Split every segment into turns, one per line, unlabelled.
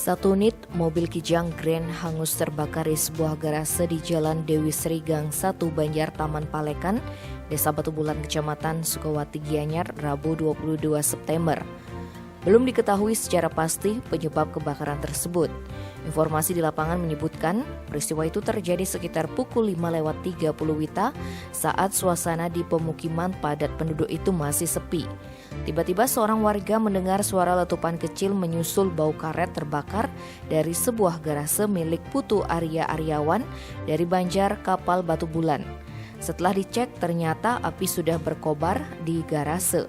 Satu unit mobil Kijang Grand hangus terbakar di sebuah garase di Jalan Dewi Sri Gang 1 Banjar Taman Palekan, Desa Batu Bulan, Kecamatan Sukawati, Gianyar, Rabu 22 September. Belum diketahui secara pasti penyebab kebakaran tersebut. Informasi di lapangan menyebutkan peristiwa itu terjadi sekitar pukul 5:30 WITA saat suasana di pemukiman padat penduduk itu masih sepi. Tiba-tiba seorang warga mendengar suara letupan kecil menyusul bau karet terbakar dari sebuah garase milik Putu Arya Aryawan dari Banjar Kapal Batu Bulan. Setelah dicek ternyata api sudah berkobar di garase.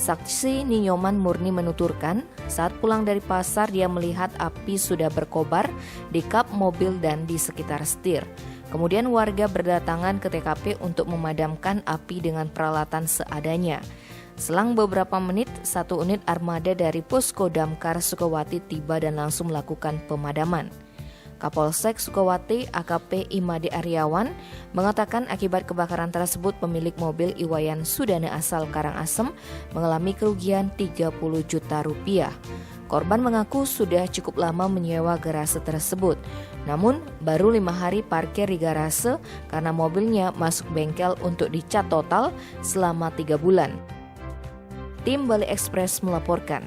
Saksi Ninyoman Murni menuturkan, saat pulang dari pasar dia melihat api sudah berkobar di kap mobil dan di sekitar setir. Kemudian warga berdatangan ke TKP untuk memadamkan api dengan peralatan seadanya. Selang beberapa menit, satu unit armada dari Posko Damkar Sukawati tiba dan langsung melakukan pemadaman. Kapolsek Sukawati AKP Imade Aryawan mengatakan akibat kebakaran tersebut pemilik mobil Iwayan Sudana asal Karangasem mengalami kerugian 30 juta rupiah. Korban mengaku sudah cukup lama menyewa garase tersebut, namun baru 5 hari parkir di garase karena mobilnya masuk bengkel untuk dicat total selama 3 bulan. Tim Bali Express melaporkan.